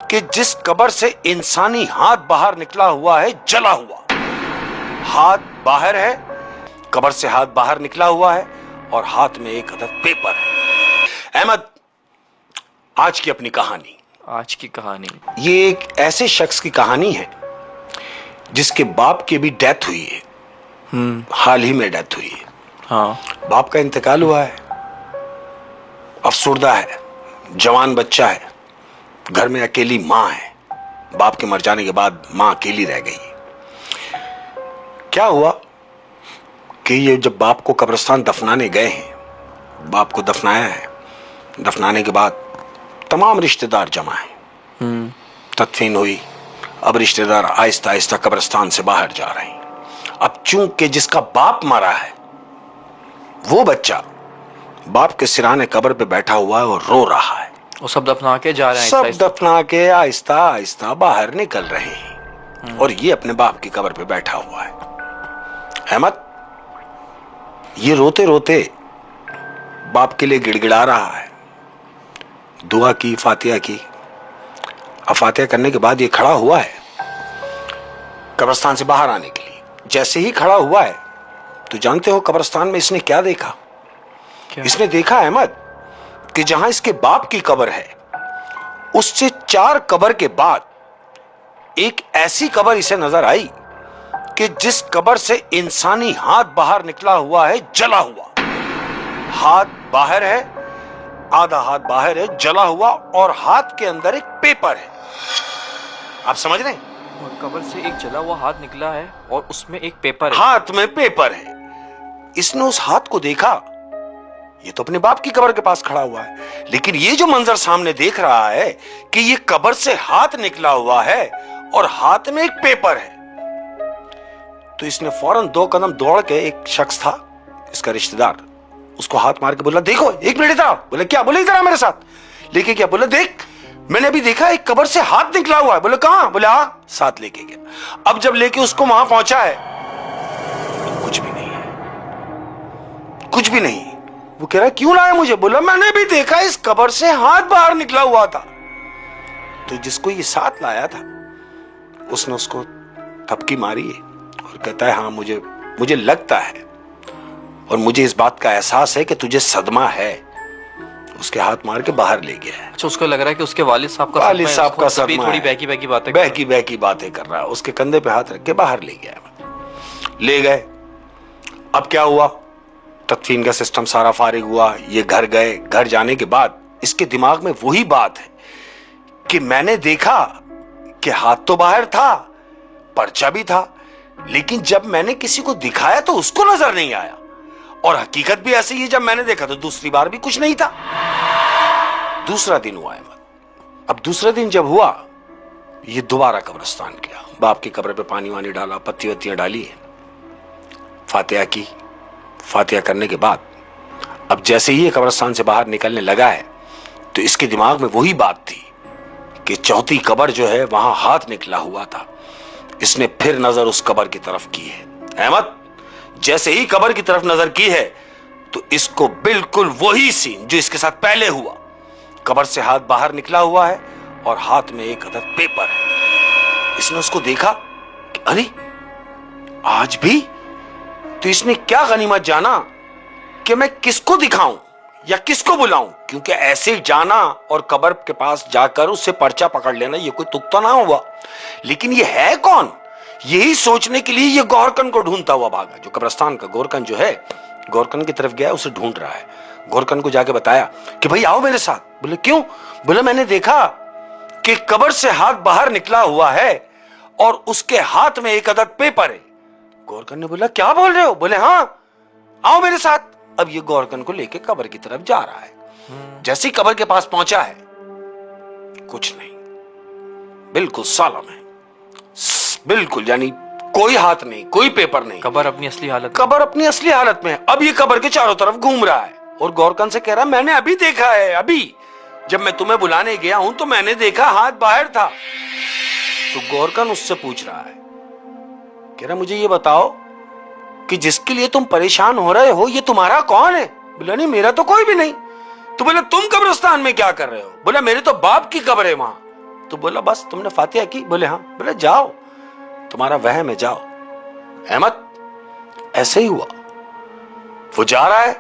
कि जिस कब्र से इंसानी हाथ बाहर निकला हुआ है, जला हुआ हाथ बाहर है, कब्र से हाथ बाहर निकला हुआ है और हाथ में एक अदद पेपर है। अहमद, आज की अपनी कहानी, आज की कहानी ये एक ऐसे शख्स की कहानी है जिसके बाप की भी डेथ हुई है। हाल ही में डेथ हुई है। हाँ, बाप का इंतकाल हुआ है, अफसुर्दा है, जवान बच्चा है, घर में अकेली मां है। बाप के मर जाने के बाद मां अकेली रह गई। क्या हुआ कि ये जब बाप को कब्रिस्तान दफनाने गए हैं, बाप को दफनाया है, दफनाने के बाद तमाम रिश्तेदार जमा हैं। तदफीन हुई, अब रिश्तेदार आहिस्ता आहिस्ता कब्रिस्तान से बाहर जा रहे हैं। अब चूंकि जिसका बाप मरा है वो बच्चा बाप के सिराने कब्र पे बैठा हुआ है और रो रहा है। वो सब दफना के जा रहे हैं, सब दफना के आहिस्ता आहिस्ता बाहर निकल रहे हैं और ये अपने बाप की कब्र पे बैठा हुआ है। अहमद, ये रोते रोते बाप के लिए गिड़गिड़ा रहा है। दुआ की, फातिहा की। अब फातिहा करने के बाद ये खड़ा हुआ है कब्रिस्तान से बाहर आने के लिए। जैसे ही खड़ा हुआ है तो जानते हो कब्रिस्तान में इसने क्या देखा? क्या? इसने देखा अहमद कि जहां इसके बाप की कब्र है उससे 4 कब्र के बाद एक ऐसी कब्र इसे नजर आई कि जिस कब्र से इंसानी हाथ बाहर निकला हुआ है, जला हुआ हाथ बाहर है, आधा हाथ बाहर है, जला हुआ, और हाथ के अंदर एक पेपर है। आप समझ रहे हैं? और कब्र से एक जला हुआ हाथ निकला है और उसमें एक पेपर है। हाथ में पेपर है। इसने उस हाथ को देखा, ये तो अपने बाप की कब्र के पास खड़ा हुआ है, लेकिन ये जो मंजर सामने देख रहा है कि ये कब्र से हाथ निकला हुआ है और हाथ में एक पेपर है, तो इसने फौरन 2 कदम दौड़ के, एक शख्स था इसका रिश्तेदार, उसको हाथ मार के बोला, देखो 1 मिनट इधर आओ। बोले क्या? बोले इधर आ मेरे साथ। लेके क्या? बोले देख, मैंने अभी देखा एक कब्र से हाथ निकला हुआ है। बोले कहां? बोले हाँ। साथ लेके गया। अब जब लेके उसको वहां पहुंचा है तो कुछ भी नहीं है, कुछ भी नहीं। वो कह रहा है क्यों लाया मुझे? बोला मैंने भी देखा इस कब्र से हाथ बाहर निकला हुआ था। तो जिसको ये साथ लाया था उसने उसको थपकी मारी है और कहता है हाँ, मुझे लगता है और मुझे इस बात का एहसास है कि तुझे सदमा है। उसके हाथ मार के बाहर ले गया है। अच्छा, उसको लग रहा है कि उसके वालिद साहब का सदमा थोड़ी है। बहकी बातें कर रहा है। उसके कंधे पे हाथ रख के बाहर ले गया, ले गए। अब क्या हुआ? तदफीन का सिस्टम सारा फारिग हुआ, ये घर गए। घर जाने के बाद इसके दिमाग में वही बात है कि मैंने देखा कि हाथ तो बाहर था, पर्चा भी था, लेकिन जब मैंने किसी को दिखाया तो उसको नजर नहीं आया, और हकीकत भी ऐसी ही, जब मैंने देखा तो दूसरी बार भी कुछ नहीं था। दूसरा दिन हुआ है। अब दूसरे दिन जब हुआ, ये दोबारा कब्रिस्तान गया, बाप की कब्र पे पानी वानी डाला, पत्ती वत्तियां डाली है, फातिहा की। फातिहा करने के बाद अब जैसे ही ये कब्रिस्तान से बाहर निकलने लगा है तो इसके दिमाग में वही बात थी कि चौथी कब्र जो है वहां हाथ निकला हुआ था। इसने फिर नजर उस कब्र की तरफ की है। अहमद, जैसे ही कब्र की तरफ नजर की है तो इसको बिल्कुल वही सीन जो इसके साथ पहले हुआ, कब्र से हाथ बाहर निकला हुआ है और हाथ में एक अदद पेपर है। इसने उसको देखा कि अरे आज भी। तो इसने क्या गनीमत जाना कि मैं किसको दिखाऊं या किसको बुलाऊं, क्योंकि ऐसे जाना और कब्र के पास जाकर उससे पर्चा पकड़ लेना ये कोई तुक तो ना हुआ। लेकिन ये है कौन, यही सोचने के लिए ये गोरकन को ढूंढता हुआ भागा। जो कब्रिस्तान का गोरकन जो है, गोरकन की तरफ गया, उसे ढूंढ रहा है। गोरकन को जाके बताया कि भाई आओ मेरे साथ। बोले क्यों? बोले मैंने देखा कि कब्र से हाथ बाहर निकला हुआ है और उसके हाथ में एक अदद पेपर है। गोरकन ने बोला क्या बोल रहे हो? बोले हाँ, आओ मेरे साथ। अब ये गोरकन को लेके कब्र की तरफ जा रहा है। जैसे ही कब्र के पास पहुंचा है, कुछ नहीं, बिल्कुल सालम है, बिल्कुल, यानी कोई हाथ नहीं, कोई पेपर नहीं। कब्र अपनी असली हालत, कब्र अपनी असली हालत में है। अब ये कब्र के चारों तरफ घूम रहा है और गोरकन से कह रहा है मैंने अभी देखा है, अभी जब मैं तुम्हें बुलाने गया हूं तो मैंने देखा हाथ बाहर था। तो गोरकन उससे पूछ रहा है, कह रहा मुझे ये बताओ कि जिसके लिए तुम परेशान हो रहे हो ये तुम्हारा कौन है? बोला नहीं, मेरा तो कोई भी नहीं। तो बोला तुम कब्रिस्तान में क्या कर रहे हो? बोला मेरे तो बाप की कब्र है वहां। तो बोला बस तुमने फातिहा की? बोले हाँ। बोले जाओ, तुम्हारा वहम है, जाओ। अहमद ऐसे ही हुआ, वो जा रहा है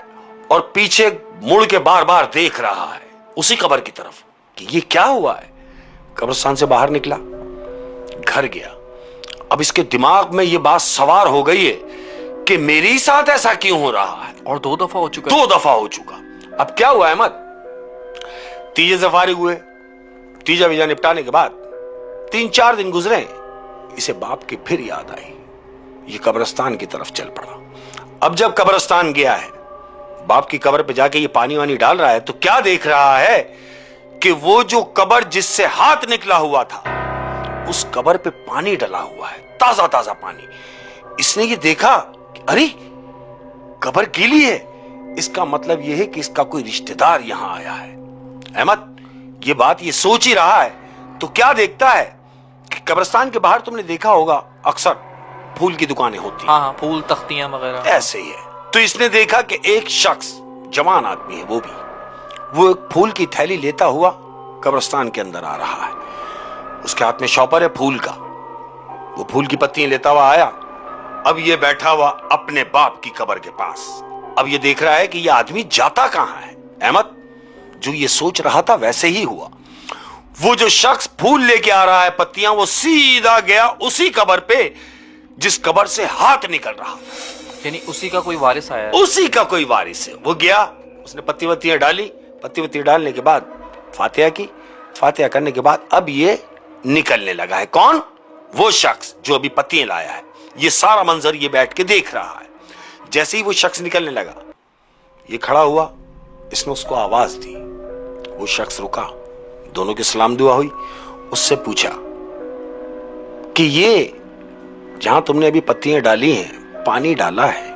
और पीछे मुड़ के बार बार देख रहा है उसी कब्र की तरफ कि ये क्या हुआ है। कब्रिस्तान से बाहर निकला, घर गया। अब इसके दिमाग में ये बात सवार हो गई है कि मेरे साथ ऐसा क्यों हो रहा है। और 2 दफा हो चुका। 2 दफा हो चुका। अब क्या हुआ अहमद, तीजे से फारिग हुए, तीजा वीजा निपटाने के बाद 3-4 दिन गुजरे, इसे बाप की फिर याद आई। ये कब्रिस्तान की तरफ चल पड़ा। अब जब कब्रिस्तान गया है, बाप की कब्र पे जाके ये पानी वानी डाल रहा है, तो क्या देख रहा है कि वो जो कब्र जिससे हाथ निकला हुआ था, उस कब्र पे पानी डला हुआ है, ताजा ताजा पानी। इसने ये देखा कि अरे कब्र गीली है, इसका मतलब यह है कि इसका कोई रिश्तेदार यहां आया है। अहमद ये बात ये सोच ही रहा है, तो क्या देखता है कि कब्रिस्तान के बाहर तुमने देखा होगा अक्सर फूल की दुकानें होती हैं। हाँ, फूल, तख्तियां वगैरह ऐसे ही है। तो इसने देखा कि एक शख्स, जवान आदमी है वो एक फूल की थैली लेता हुआ कब्रिस्तान के अंदर आ रहा है। उसके हाथ में शॉपर है फूल का, वो फूल की पत्तियां लेता हुआ आया। अब ये बैठा हुआ अपने बाप की कब्र के पास। अब ये देख रहा है कि ये आदमी जाता कहां है। अहमद जो ये सोच रहा था वैसे ही हुआ। वो जो शख्स फूल लेके आ रहा है, पत्तियां, वो सीधा गया उसी कब्र पे जिस कब्र से हाथ निकल रहा। यानी उसी का कोई वारिस आया है। उसी का कोई वारिस है। वो गया, उसने पत्ती वत्तियां डाली, पत्ती वत्ती डालने के बाद फातिहा की। फातिहा करने के बाद अब ये निकलने लगा है। कौन? वो शख्स जो अभी पत्तियां लाया है। ये सारा मंजर ये बैठ के देख रहा है। जैसे ही वो शख्स निकलने लगा, ये खड़ा हुआ, इसने उसको आवाज दी। वो शख्स रुका, दोनों की सलाम दुआ हुई। उससे पूछा कि ये जहां तुमने अभी पत्तियां डाली हैं, पानी डाला है,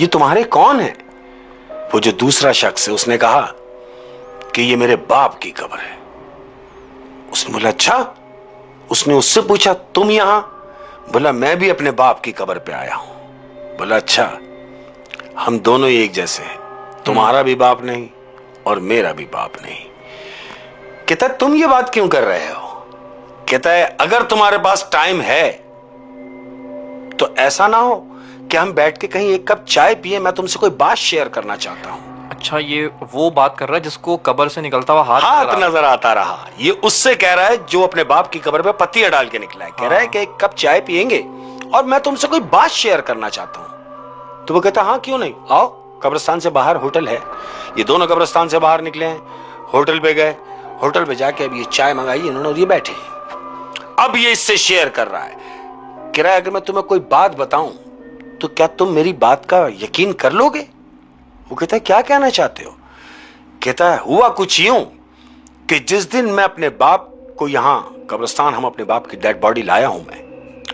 ये तुम्हारे कौन है? वो जो दूसरा शख्स है उसने कहा कि ये मेरे बाप की कब्र है। उसने बोला अच्छा। उसने उससे पूछा तुम यहां? बोला मैं भी अपने बाप की कब्र पे आया हूं। बोला अच्छा, हम दोनों एक जैसे हैं, तुम्हारा भी बाप नहीं और मेरा भी बाप नहीं। कहता तुम ये बात क्यों कर रहे हो? कहता है अगर तुम्हारे पास टाइम है तो ऐसा ना हो कि हम बैठ के कहीं एक कप चाय पिए, मैं तुमसे कोई बात शेयर करना चाहता हूं। अच्छा, ये वो बात कर रहा है जिसको कब्र से निकलता हुआ हाथ नजर आता रहा। ये उससे कह रहा है जो अपने बाप की कब्र पे पत्तियां डाल के निकला है। कह रहा है कि एक कप चाय पिएंगे और मैं तुमसे कोई बात शेयर करना चाहता हूं। तो वो कहता हाँ क्यों नहीं, आओ। कब्रिस्तान से बाहर होटल है। ये दोनों कब्रिस्तान से बाहर निकले हैं, होटल पे गए। होटल पे जाके अब ये चाय मंगाई इन्होंने और ये बैठे। अब ये इससे शेयर कर रहा है, कह रहा है अगर मैं तुम्हें कोई बात बताऊं तो क्या तुम मेरी बात का यकीन कर लोगे? वो कहता है क्या कहना चाहते हो? कहता है हुआ कुछ यूं कि जिस दिन मैं अपने बाप को यहां कब्रिस्तान, हम अपने बाप की डेड बॉडी लाया हूं,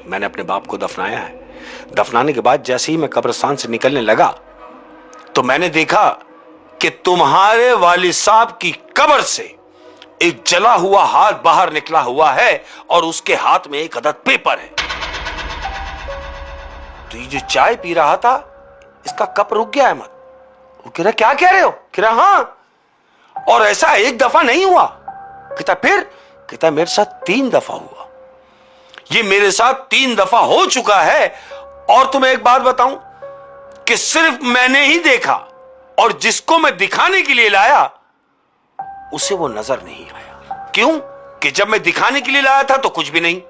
मैंने अपने बाप को दफनाया है। दफनाने के बाद जैसे ही मैं कब्रिस्तान से निकलने लगा तो मैंने देखा कि तुम्हारे वालिद साहब की कब्र से एक जला हुआ हाथ बाहर निकला हुआ है और उसके हाथ में एक अदद पेपर है। तो ये जो चाय पी रहा था, इसका कप रुक गया। अहमद वो कह रहा क्या कह रहे हो? कह रहा हाँ। और ऐसा एक दफा नहीं हुआ। कहता फिर? कहता मेरे साथ 3 दफा हुआ। ये मेरे साथ 3 दफा हो चुका है। और तुम्हें एक बात बताऊं कि सिर्फ मैंने ही देखा और जिसको मैं दिखाने के लिए लाया उसे वो नजर नहीं आया। क्यों? कि जब मैं दिखाने के लिए लाया था तो कुछ भी नहीं,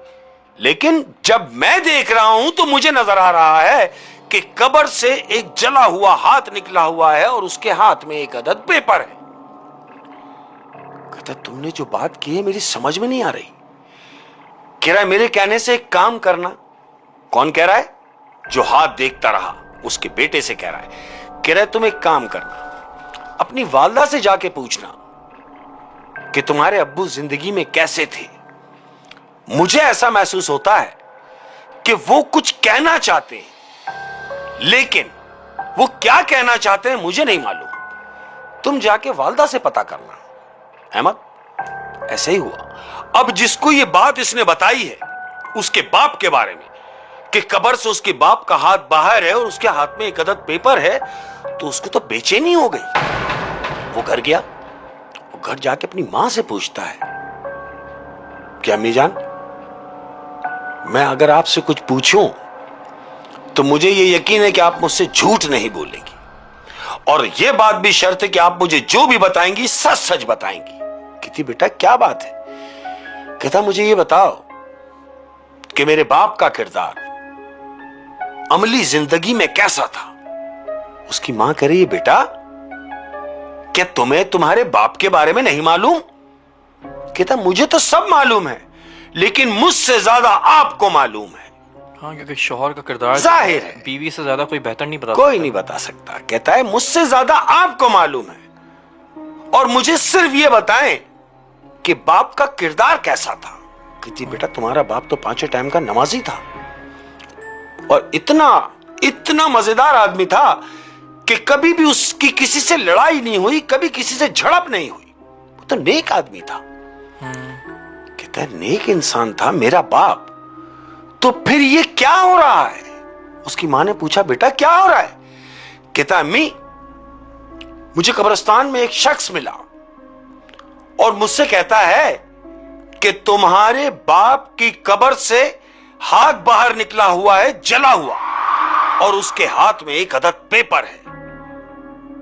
लेकिन जब मैं देख रहा हूं तो मुझे नजर आ रहा है कि कब्र से एक जला हुआ हाथ निकला हुआ है और उसके हाथ में एक अदद पेपर है। कहता तुमने जो बात की है मेरी समझ में नहीं आ रही। कह रहा है मेरे कहने से एक काम करना। कौन कह रहा है? जो हाथ देखता रहा, उसके बेटे से कह रहा है। कह रहा है तुम एक काम करना, अपनी वालदा से जाके पूछना कि तुम्हारे अब्बू जिंदगी में कैसे थे। मुझे ऐसा महसूस होता है कि वो कुछ कहना चाहते हैं, लेकिन वो क्या कहना चाहते हैं मुझे नहीं मालूम। तुम जाके वालदा से पता करना। अहमद ऐसे ही हुआ। अब जिसको ये बात इसने बताई है उसके बाप के बारे में कि कब्र से उसके बाप का हाथ बाहर है और उसके हाथ में एक अदद पेपर है, तो उसको तो बेचैनी हो गई। वो घर गया, वो घर जाके अपनी मां से पूछता है कि अम्मी जान, मैं अगर आपसे कुछ पूछूं तो मुझे ये यकीन है कि आप मुझसे झूठ नहीं बोलेंगी, और ये बात भी शर्त है कि आप मुझे जो भी बताएंगी सच सच बताएंगी। कहती बेटा क्या बात है? कहता मुझे ये बताओ कि मेरे बाप का किरदार अमली जिंदगी में कैसा था? उसकी मां कह रही है बेटा क्या तुम्हें तुम्हारे बाप के बारे में नहीं मालूम? कहता मुझे तो सब मालूम है, लेकिन मुझसे ज्यादा आपको मालूम है। हाँ, क्योंकि शौहर का किरदार जाहिर है बीवी से ज्यादा कोई बेहतर नहीं बता कोई नहीं बता सकता। कहता है मुझसे ज्यादा आपको मालूम है, और मुझे सिर्फ ये बताएं कि बाप का किरदार कैसा था। कहती बेटा तुम्हारा बाप तो 5 टाइम का नमाजी था, और इतना इतना मजेदार आदमी था कि कभी भी उसकी किसी से लड़ाई नहीं हुई, कभी किसी से झड़प नहीं हुई। वो तो नेक आदमी था। कहता है नेक इंसान था मेरा बाप, तो फिर ये क्या हो रहा है? उसकी मां ने पूछा बेटा क्या हो रहा है? कहता अम्मी मुझे कब्रिस्तान में एक शख्स मिला और मुझसे कहता है कि तुम्हारे बाप की कब्र से हाथ बाहर निकला हुआ है, जला हुआ, और उसके हाथ में एक अदद पेपर है।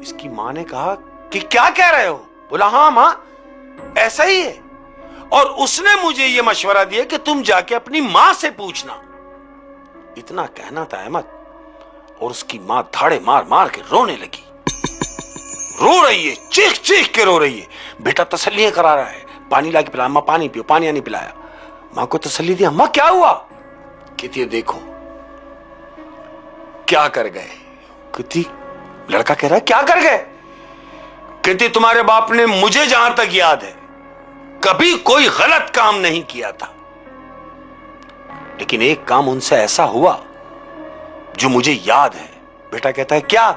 इसकी मां ने कहा कि क्या कह रहे हो? बोला हाँ मां ऐसा ही है, और उसने मुझे यह मशवरा दिया कि तुम जाके अपनी मां से पूछना। इतना कहना था अहमद, और उसकी मां धाड़े मार मार के रोने लगी। रो रही है, चीख चीख के रो रही है। बेटा तसल्ली करा रहा है, पानी ला के पिलाया, अम्मा पानी पियो, पानी नहीं पिलाया। मां को तसल्ली दी, अम्मा क्या हुआ? कहती है देखो क्या कर गए। कहती लड़का कह रहा है क्या कर गए? कहती तुम्हारे बाप ने मुझे जहां तक याद है कभी कोई गलत काम नहीं किया था, लेकिन एक काम उनसे ऐसा हुआ जो मुझे याद है। बेटा कहता है क्या?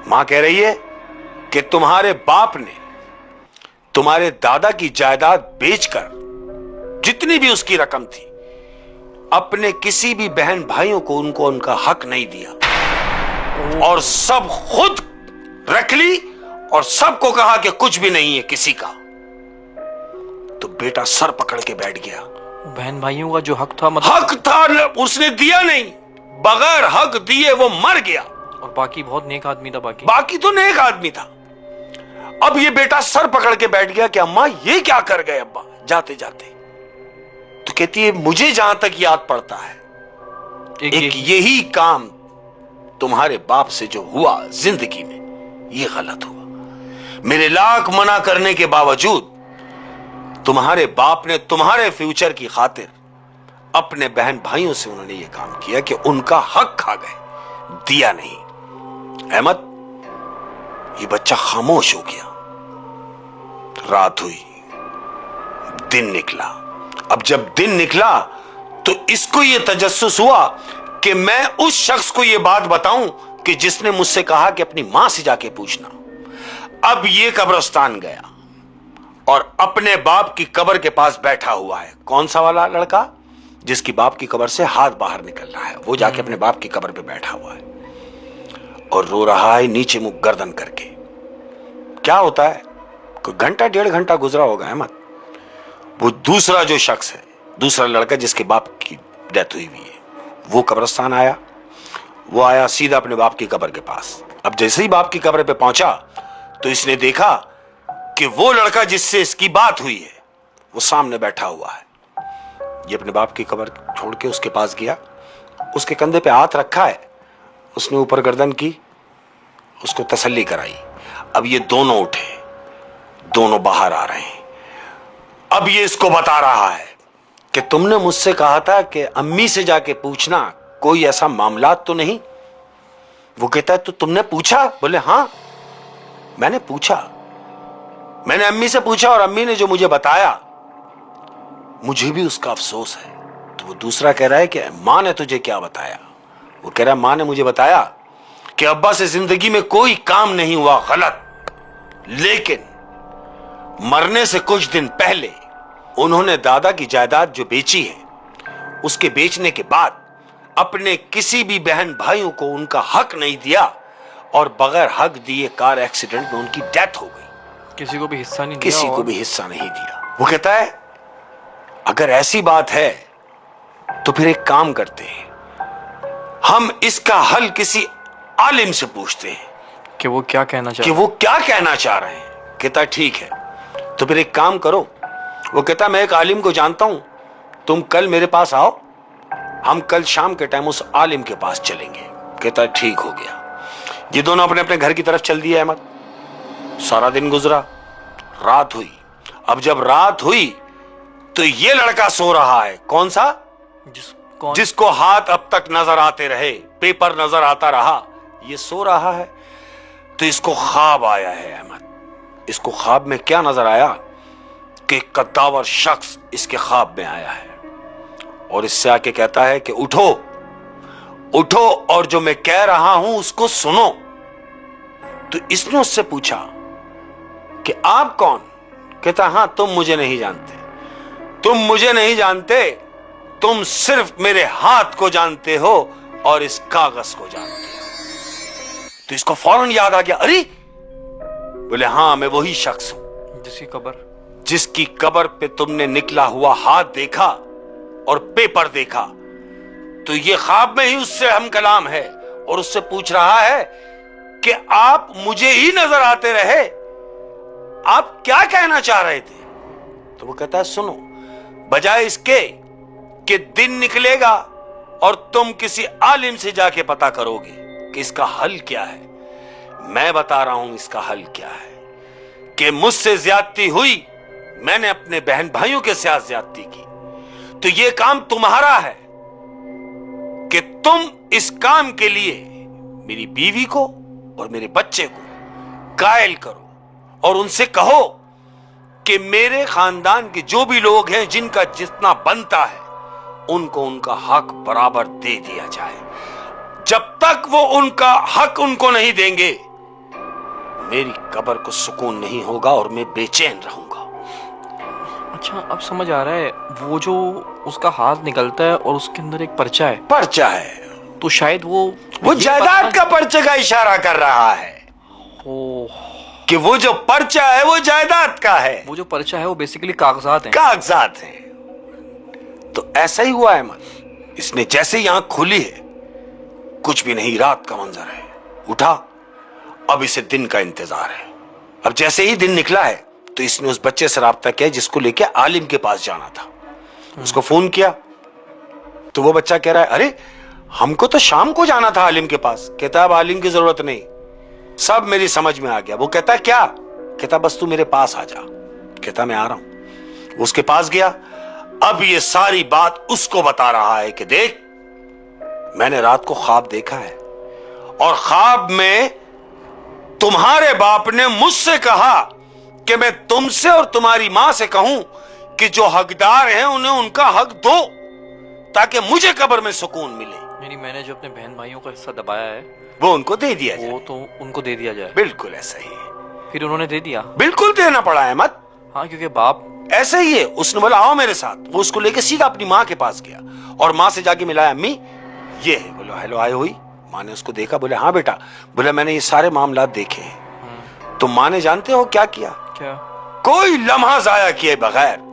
मां कह रही है कि तुम्हारे बाप ने तुम्हारे दादा की जायदाद बेचकर जितनी भी उसकी रकम थी, अपने किसी भी बहन भाइयों को उनको उनका हक नहीं दिया, और सब खुद रख ली, और सबको कहा कि कुछ भी नहीं है किसी का। तो बेटा सर पकड़ के बैठ गया। बहन भाइयों का जो हक था, मतलब हक था उसने दिया नहीं, बगैर हक दिए वो मर गया। और बाकी बहुत नेक आदमी था, बाकी तो नेक आदमी था। अब ये बेटा सर पकड़ के बैठ गया कि अम्मा ये क्या कर गए अब्बा जाते जाते। तो कहती है मुझे जहां तक याद पड़ता है एक यही काम तुम्हारे बाप से जो हुआ जिंदगी में, ये गलत हुआ। मेरे लाख मना करने के बावजूद तुम्हारे बाप ने तुम्हारे फ्यूचर की खातिर अपने बहन भाइयों से उन्होंने ये काम किया कि उनका हक खा गए, दिया नहीं। अहमद ये बच्चा खामोश हो गया। रात हुई, दिन निकला। अब जब दिन निकला तो इसको ये तजस्सुस हुआ कि मैं उस शख्स को ये बात बताऊं कि जिसने मुझसे कहा कि अपनी मां से जाके पूछना। अब ये कब्रिस्तान गया और अपने बाप की कब्र के पास बैठा हुआ है। कौन सा वाला लड़का? जिसकी बाप की कब्र से हाथ बाहर निकल रहा है, वो जाके अपने बाप की कब्र पे बैठा हुआ है और रो रहा है नीचे मुंह गर्दन करके। क्या होता है, कोई घंटा 1.5 घंटा गुजरा होगा अहमद। वो दूसरा जो शख्स है, दूसरा लड़का जिसके बाप की डेथ हुई हुई है, वो कब्रिस्तान आया। वो आया सीधा अपने बाप की कब्र के पास। अब जैसे ही बाप की कब्र पे पहुंचा तो इसने देखा कि वो लड़का जिससे इसकी बात हुई है वो सामने बैठा हुआ है। ये अपने बाप की कब्र छोड़ के उसके पास गया, उसके कंधे पे हाथ रखा है, उसने ऊपर गर्दन की, उसको तसल्ली कराई। अब ये दोनों उठे, दोनों बाहर आ रहे हैं। अब ये इसको बता रहा है कि तुमने मुझसे कहा था कि अम्मी से जाके पूछना कोई ऐसा मामला तो नहीं। वो कहता है तो तुमने पूछा? बोले हाँ मैंने पूछा, मैंने अम्मी से पूछा और अम्मी ने जो मुझे बताया मुझे भी उसका अफसोस है। तो वो दूसरा कह रहा है कि मां ने तुझे क्या बताया? वो कह रहा है मां ने मुझे बताया कि अब्बा से जिंदगी में कोई काम नहीं हुआ गलत, लेकिन मरने से कुछ दिन पहले उन्होंने दादा की जायदाद जो बेची है उसके बेचने के बाद अपने किसी भी बहन भाइयों को उनका हक नहीं दिया और बगैर हक दिए कार एक्सीडेंट में उनकी डेथ हो गई। किसी को भी हिस्सा नहीं दिया, किसी को भी हिस्सा नहीं दिया। वो कहता है अगर ऐसी बात है तो फिर एक काम करते हैं, हम इसका हल किसी आलिम से पूछते हैं कि वो क्या कहना कि चाह वो क्या कहना चाह रहे हैं। कहता ठीक है, तो फिर एक काम करो। वो कहता मैं एक आलिम को जानता हूं, तुम कल मेरे पास आओ, हम कल शाम के टाइम उस आलिम के पास चलेंगे। कहता ठीक हो गया। ये दोनों अपने अपने घर की तरफ चल दिए अहमद। सारा दिन गुजरा, रात हुई। अब जब रात हुई तो ये लड़का सो रहा है। कौन सा? कौन? जिसको हाथ अब तक नजर आते रहे, पेपर नजर आता रहा, ये सो रहा है। तो इसको ख्वाब आया है अहमद। इसको ख्वाब में क्या नजर आया कि एक कद्दावर शख्स इसके ख्वाब में आया है और इससे आके कहता है कि उठो उठो और जो मैं कह रहा हूं उसको सुनो। तो इसने उससे पूछा कि आप कौन? कहता हां, तुम मुझे नहीं जानते, तुम मुझे नहीं जानते, तुम सिर्फ मेरे हाथ को जानते हो और इस कागज को जानते हो। तो इसको फौरन याद आ गया, अरे बोले हाँ मैं वही शख्स हूं जिसकी कब्र पे तुमने निकला हुआ हाथ देखा और पेपर देखा। तो ये ख्वाब में ही उससे हम कलाम है और उससे पूछ रहा है कि आप मुझे ही नजर आते रहे, आप क्या कहना चाह रहे थे? तो वो कहता है सुनो, बजाय इसके कि दिन निकलेगा और तुम किसी आलिम से जाके पता करोगे कि इसका हल क्या है, मैं बता रहा हूं इसका हल क्या है कि मुझसे ज्यादती हुई, मैंने अपने बहन भाइयों के साथ ज्यादती की, तो ये काम तुम्हारा है कि तुम इस काम के लिए मेरी बीवी को और मेरे बच्चे को कायल करो और उनसे कहो कि मेरे खानदान के जो भी लोग हैं जिनका जितना बनता है उनको उनका हक बराबर दे दिया जाए। जब तक वो उनका हक उनको नहीं देंगे मेरी कब्र को सुकून नहीं होगा और मैं बेचैन रहूंगा। अच्छा, अब समझ आ रहा है। वो जो उसका हाथ निकलता है और उसके अंदर एक पर्चा है। पर्चा है, तो शायद वो जायदाद का पर्चे का इशारा कर रहा है कि वो जो पर्चा है वो जायदाद का है। वो जो पर्चा है वो बेसिकली कागजात हैं। कागजात हैं। तो ऐसा ही हुआ अहमद। इसने जैसे ही आंख खोली है, कुछ भी नहीं, रात का मंजर है। उठा, अब इसे दिन का इंतजार है। अब जैसे ही दिन निकला है तो इसने उस बच्चे से राब्ता किया जिसको लेके आलिम के पास जाना था। उसको फोन किया तो वो बच्चा कह रहा है अरे हमको तो शाम को जाना था आलिम के पास। कहता अब आलिम की जरूरत नहीं, सब मेरी समझ में आ गया। वो कहता क्या? कहता बस तू मेरे पास आ जा। कहता मैं आ रहा हूं। उसके पास गया। अब ये सारी बात उसको बता रहा है कि देख मैंने रात को ख्वाब देखा है और ख्वाब में तुम्हारे बाप ने मुझसे कहा कि मैं तुमसे और तुम्हारी मां से कहूं कि जो हकदार हैं उन्हें उनका हक दो ताकि मुझे कब्र में सुकून मिले। यानी मैंने जो अपने बहन भाइयों का हिस्सा दबाया है वो उनको दे दिया जाए। वो तो उनको दे दिया जाए। बिल्कुल ऐसा ही है। फिर उन्होंने दे दिया। बिल्कुल देना पड़ा है मत। हाँ, क्योंकि बाप ऐसे ही है। उसने बोला आओ मेरे साथ। वो उसको लेके सीधा अपनी माँ के पास गया और माँ से जाके मिलाया, अम्मी ये है। बोलो हेलो आए हुई। माँ ने उसको देखा, बोले हाँ बेटा। बोला मैंने ये सारे मामला देखे हैं। तो माँ ने जानते हो क्या किया? क्या? कोई लम्हा जाया किए बगैर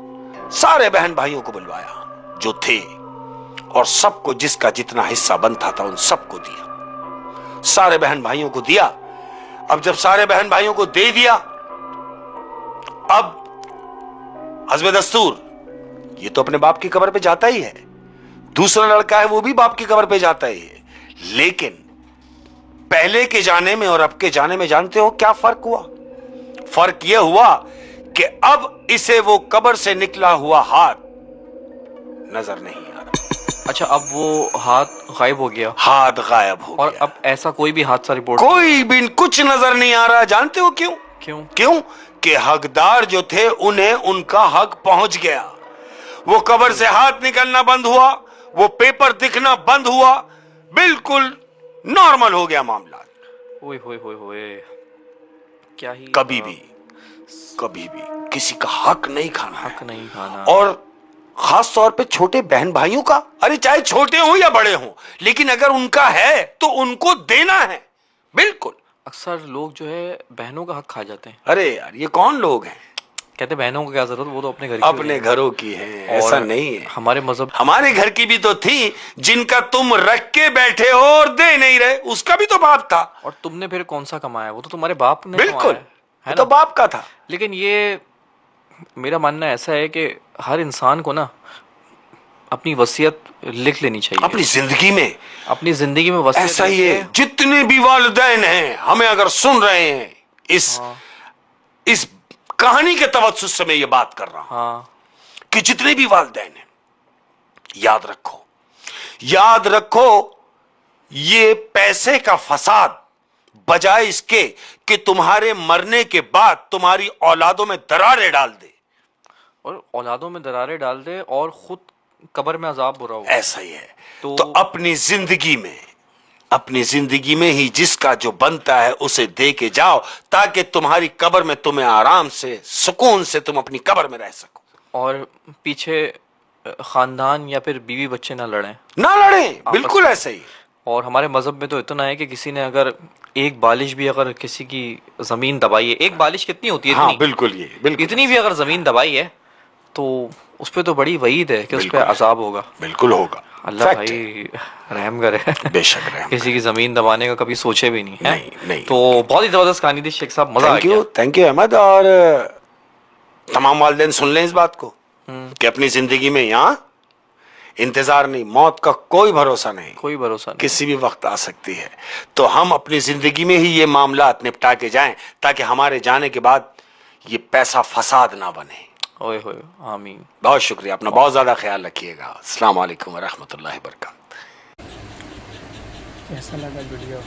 सारे बहन भाइयों को बुलवाया जो थे और सबको जिसका जितना हिस्सा बनता था उन सबको दिया। सारे बहन भाइयों को दिया। अब जब सारे बहन भाइयों को दे दिया, अब हस्बे दस्तूर ये तो अपने बाप की कब्र पे जाता ही है। दूसरा लड़का है वो भी बाप की कब्र पे जाता ही है। लेकिन पहले के जाने में और अब के जाने में जानते हो क्या फर्क हुआ? फर्क यह हुआ कि अब इसे वो कब्र से निकला हुआ हाथ नजर नहीं आ रहा। अच्छा, अब वो हाथ गायब हो गया। हाथ गायब हो और गया। अब ऐसा कोई भी हादसा रिपोर्ट कोई भी कुछ नजर नहीं आ रहा। जानते हो क्यों? क्यों कि हकदार जो थे उन्हें उनका हक पहुंच गया। वो कब्र से हाथ निकलना बंद हुआ, वो पेपर दिखना बंद हुआ, बिल्कुल नॉर्मल हो गया मामला। ओए होए होए होए, क्या ही कभी भी किसी का हक नहीं खाना। हक नहीं खाना। और खास तौर पे छोटे बहन भाइयों का, अरे चाहे छोटे हों या बड़े हों, लेकिन अगर उनका है तो उनको देना है। बिल्कुल। अक्सर लोग जो है बहनों का हक खा जाते हैं। अरे यार ये कौन लोग हैं? कहते बहनों को क्या जरूरत, वो तो अपने घर की अपने होती घरों की है, है। ऐसा और नहीं है। हमारे मजहब, हमारे घर की भी तो थी जिनका तुम रख के बैठे हो और दे नहीं रहे, उसका भी तो बाप था। और तुमने फिर कौन सा कमाया, वो तो तुम्हारे बाप ने बिल्कुल, कमाया है वो तो ना। बाप का था। लेकिन ये मेरा मानना ऐसा है कि हर इंसान को ना अपनी वसीयत लिख लेनी चाहिए अपनी जिंदगी में अपनी जिंदगी में वसीयत ऐसा ही लिख है। के। जितने भी वालिदैन हैं हमें अगर सुन रहे हैं, हाँ इस कहानी के तवज्जुह से मैं ये बात कर रहा हूं हाँ कि जितने भी वालिदैन हैं, याद रखो ये पैसे का फसाद बजाय इसके कि तुम्हारे मरने के बाद तुम्हारी औलादों में दरारें डाल दे, और औलादों में दरारें डाल दे और खुद कब्र में अजाब बुरा हो। ऐसा ही है। तो अपनी जिंदगी में ही जिसका जो बनता है उसे दे के जाओ, ताकि तुम्हारी कब्र में तुम्हें आराम से सुकून से तुम अपनी कब्र में रह सको, और पीछे खानदान या फिर बीवी बच्चे ना लड़ें। ना लड़ें। बिल्कुल ऐसा ही। और हमारे मजहब में तो इतना है कि किसी ने अगर एक बालिश भी अगर किसी की जमीन दबाई है, एक बालिश कितनी होती है, हाँ, इतनी, बिल्कुल इतनी भी अगर जमीन दबाई है तो उस पर तो बड़ी वईद है कि उस पर अजाब होगा। बिल्कुल होगा। अल्लाह भाई रहम करे। बेशक रहम। किसी की जमीन दबाने का कभी सोचे भी नहीं है। नहीं। तो बहुत ही जबरदस्त कहानी थी शेख साहब, मजा आ गया। Thank you Ahmed. और तमाम वालिदैन सुन लें इस बात को कि अपनी जिंदगी में यहाँ इंतजार नहीं, मौत का कोई भरोसा नहीं, कोई भरोसा नहीं, किसी भी वक्त आ सकती है। तो हम अपनी जिंदगी में ही ये मामला निपटा के जाएं, ताकि हमारे जाने के बाद ये पैसा फसाद ना बने। ओए होए, आमीन। बहुत शुक्रिया, अपना बहुत ज्यादा ख्याल रखिएगा। अस्सलाम वालेकुम व रहमतुल्लाहि व बरकातहू। कैसा लगा वीडियो?